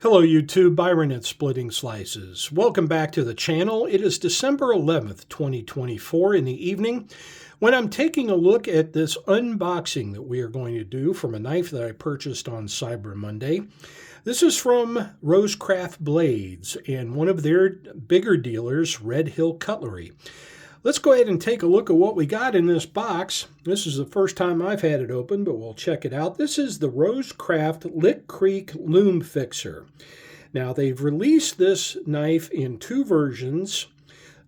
Hello YouTube, Byron at Splitting Slices. Welcome back to the channel. It is December 11th, 2024 in the evening when I'm taking a look at this unboxing that we are going to do from a knife that I purchased on Cyber Monday. This is from Rosecraft Blades and one of their bigger dealers, Red Hill Cutlery. Let's go ahead and take a look at what we got in this box. This is the first time I've had it open, but we'll check it out. This is the Rosecraft Lick Creek Loom Fixer. Now, they've released this knife in two versions.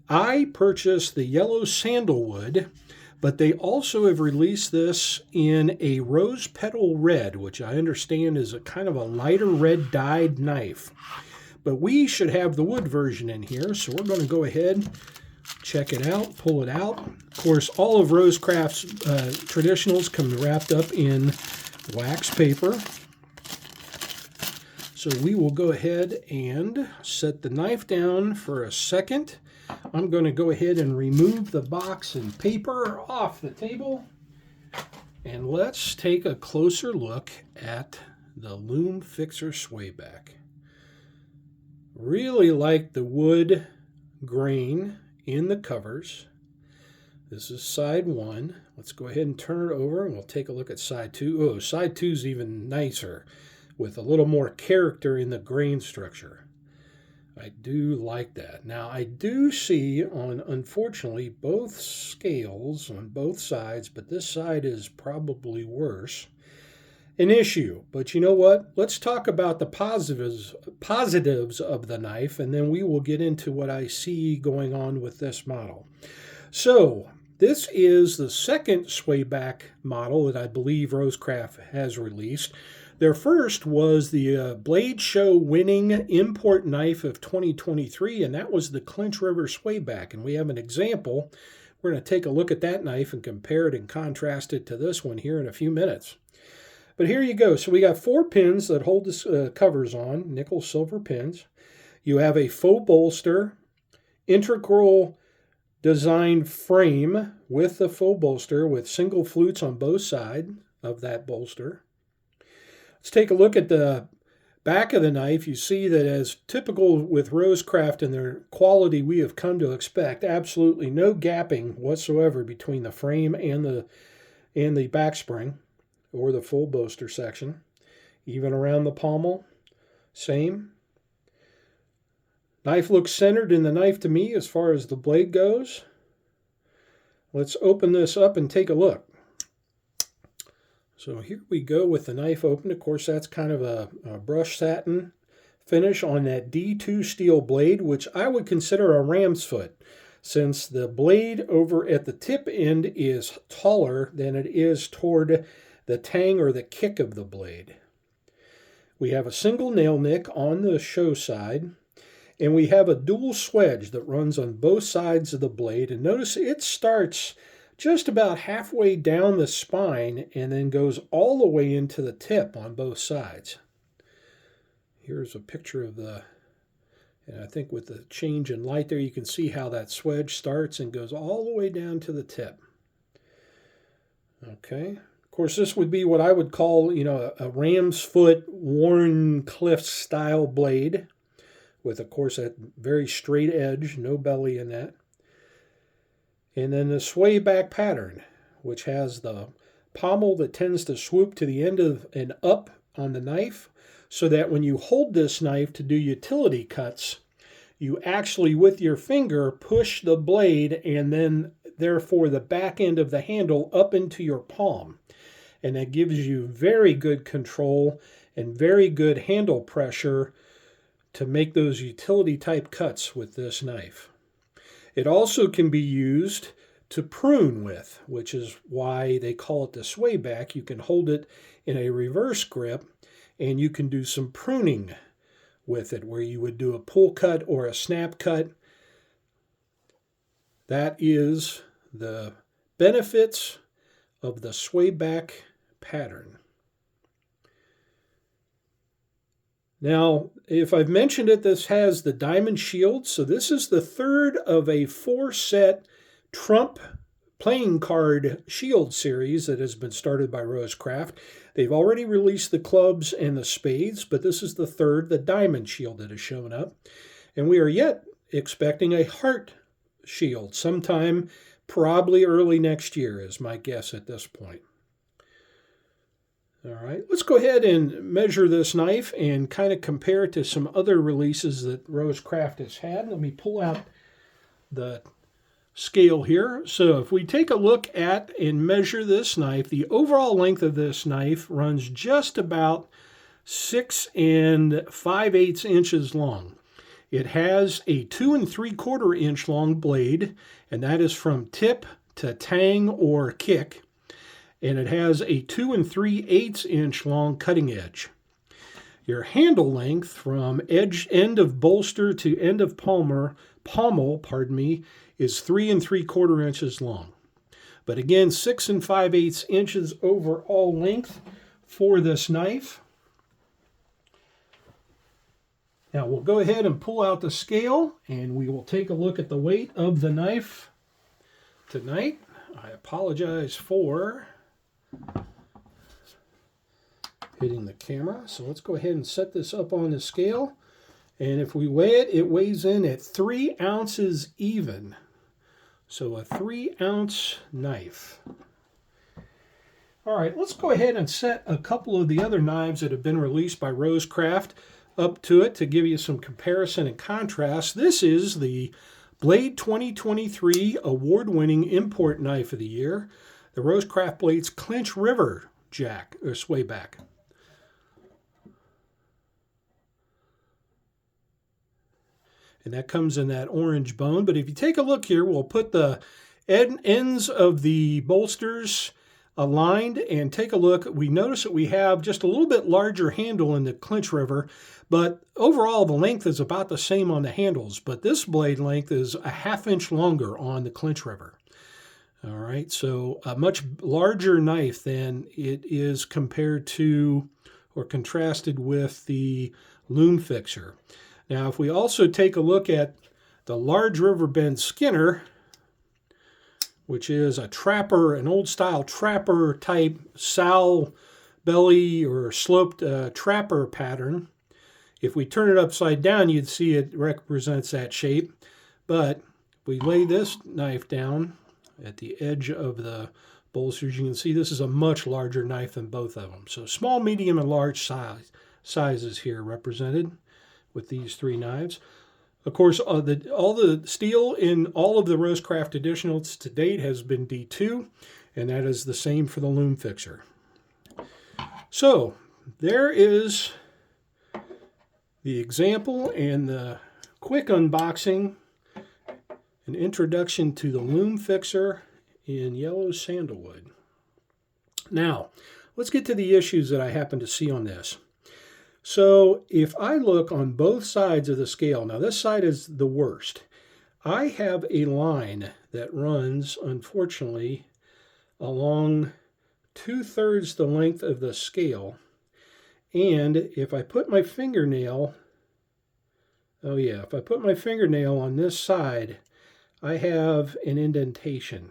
I purchased the yellow Sandalwood, but they also have released this in a Rosebud Red, which I understand is a kind of a lighter red dyed knife. But we should have the wood version in here, so we're going to go ahead, check it out, pull it out. Of course, all of Rosecraft's traditionals come wrapped up in wax paper. So we will go ahead and set the knife down for a second. I'm going to go ahead and remove the box and paper off the table. And let's take a closer look at the Loom Fixer swayback. Really like the wood grain in the covers. This is side one. Let's go ahead and turn it over and we'll take a look at side two. Oh, side two is even nicer with a little more character in the grain structure. I do like that. Now, I do see on, unfortunately, both scales on both sides, but this side is probably worse, an issue. But you know what? Let's talk about the positives of the knife, and then we will get into what I see going on with this model. So this is the second swayback model that I believe Rosecraft has released. Their first was the Blade Show winning import knife of 2023, and that was the Clinch River swayback. And we have an example. We're going to take a look at that knife and compare it and contrast it to this one here in a few minutes. But here you go. So we got 4 pins that hold the covers on, nickel silver pins. You have a faux bolster, integral designed frame with the faux bolster with single flutes on both sides of that bolster. Let's take a look at the back of the knife. You see that, as typical with Rosecraft and their quality we have come to expect, absolutely no gapping whatsoever between the frame and the back spring, or the full bolster section. Even around the pommel, same. Knife looks centered in the knife to me as far as the blade goes. Let's open this up and take a look. So here we go with the knife open. Of course, that's kind of a brushed satin finish on that D2 steel blade, which I would consider a ram's foot, since the blade over at the tip end is taller than it is toward the tang or the kick of the blade. We have a single nail nick on the show side, and we have a dual swedge that runs on both sides of the blade. And notice it starts just about halfway down the spine and then goes all the way into the tip on both sides. Here's a picture of the, and I think with the change in light there, you can see how that swedge starts and goes all the way down to the tip. Okay. Of course, this would be what I would call, a ram's foot Warncliffe style blade with, of course, that very straight edge, no belly in that. And then the swayback pattern, which has the pommel that tends to swoop to the end of and up on the knife, so that when you hold this knife to do utility cuts, you actually, with your finger, push the blade and then, therefore, the back end of the handle up into your palm. And that gives you very good control and very good handle pressure to make those utility type cuts with this knife. It also can be used to prune with, which is why they call it the swayback. You can hold it in a reverse grip and you can do some pruning with it, where you would do a pull cut or a snap cut. That is the benefits of the swayback pattern. Now, if I've mentioned it, this has the diamond shield. So this is the third of a 4-set trump playing card shield series that has been started by Rosecraft. They've already released the clubs and the spades, but this is the third, the diamond shield, that has shown up. And we are yet expecting a heart shield sometime probably early next year is my guess at this point. All right, let's go ahead and measure this knife and kind of compare it to some other releases that Rosecraft has had. Let me pull out the scale here. So if we take a look at and measure this knife, the overall length of this knife runs just about 6 5/8 inches long. It has a 2 3/4 inch long blade, and that is from tip to tang or kick. And it has a 2 3/8 inch long cutting edge. Your handle length from end of bolster to end of pommel, is 3 3/4 inches long. But again, 6 5/8 inches overall length for this knife. Now we'll go ahead and pull out the scale and we will take a look at the weight of the knife tonight. I apologize for hitting the camera. So let's go ahead and set this up on the scale. And if we weigh it, it weighs in at 3 ounces even. So a 3-ounce knife. All right, let's go ahead and set a couple of the other knives that have been released by Rosecraft up to it to give you some comparison and contrast. This is the Blade 2023 award-winning import knife of the year, the Rosecraft Blades Clinch River Jack or Swayback. And that comes in that orange bone. But if you take a look here, we'll put the ends of the bolsters aligned and take a look. We notice that we have just a little bit larger handle in the Clinch River, but overall the length is about the same on the handles, but this blade length is a 1/2 inch longer on the Clinch River. All right, so a much larger knife than it is compared to or contrasted with the Loom Fixer. Now, if we also take a look at the large river bend skinner, which is a trapper, an old style trapper type sow belly or sloped trapper pattern. If we turn it upside down, you'd see it represents that shape. But if we lay this knife down at the edge of the bolsters, you can see this is a much larger knife than both of them. So small, medium, and large sizes here represented with these 3 knives. Of course, all the steel in all of the Rosecraft editionals to date has been D2, and that is the same for the Loom Fixer. So there is the example and the quick unboxing, an introduction to the Loom Fixer in yellow sandalwood. Now, let's get to the issues that I happen to see on this. So if I look on both sides of the scale, now this side is the worst. I have a line that runs, unfortunately, along 2/3 the length of the scale. And if I put my fingernail, if I put my fingernail on this side, I have an indentation,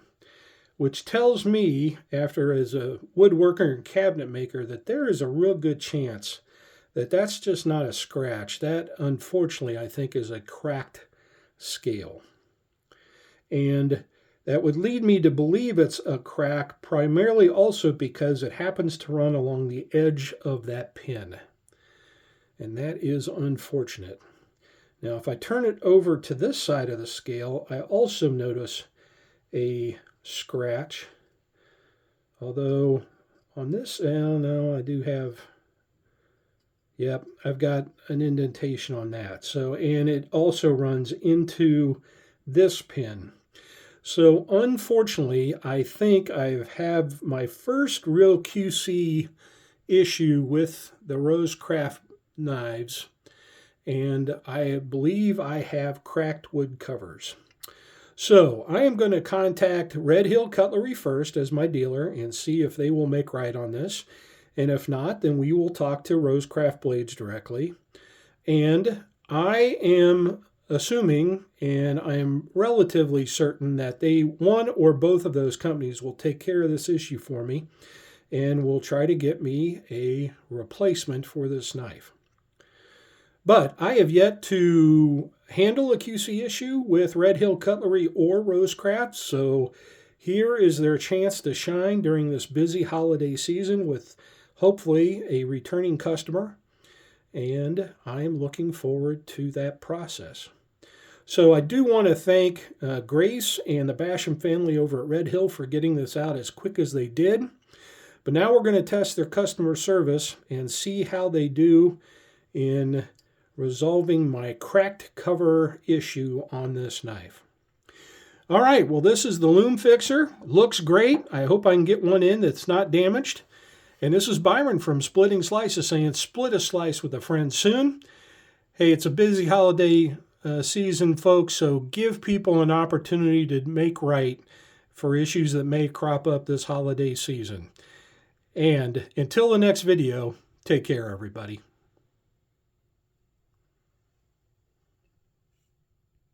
which tells me, after as a woodworker and cabinet maker, that there is a real good chance that that's just not a scratch. That, unfortunately, I think is a cracked scale. And that would lead me to believe it's a crack, primarily also because it happens to run along the edge of that pin. And that is unfortunate. Now, if I turn it over to this side of the scale, I also notice a scratch. Although on this, no, I do have... Yep, I've got an indentation on that. So, and it also runs into this pin. So, unfortunately, I think I have my first real QC issue with the Rosecraft knives, and I believe I have cracked wood covers. So, I am going to contact Red Hill Cutlery first as my dealer and see if they will make right on this. And if not, then we will talk to Rosecraft Blades directly. And I am assuming, and I am relatively certain, that one or both of those companies will take care of this issue for me and will try to get me a replacement for this knife. But I have yet to handle a QC issue with Red Hill Cutlery or Rosecraft, so here is their chance to shine during this busy holiday season with hopefully a returning customer, and I am looking forward to that process. So I do want to thank Grace and the Basham family over at Red Hill for getting this out as quick as they did. But now we're going to test their customer service and see how they do in resolving my cracked cover issue on this knife. All right, well, this is the Loom Fixer. Looks great. I hope I can get one in that's not damaged. And this is Byron from Splitting Slices saying, split a slice with a friend soon. Hey, it's a busy holiday season, folks, so give people an opportunity to make right for issues that may crop up this holiday season. And until the next video, take care, everybody.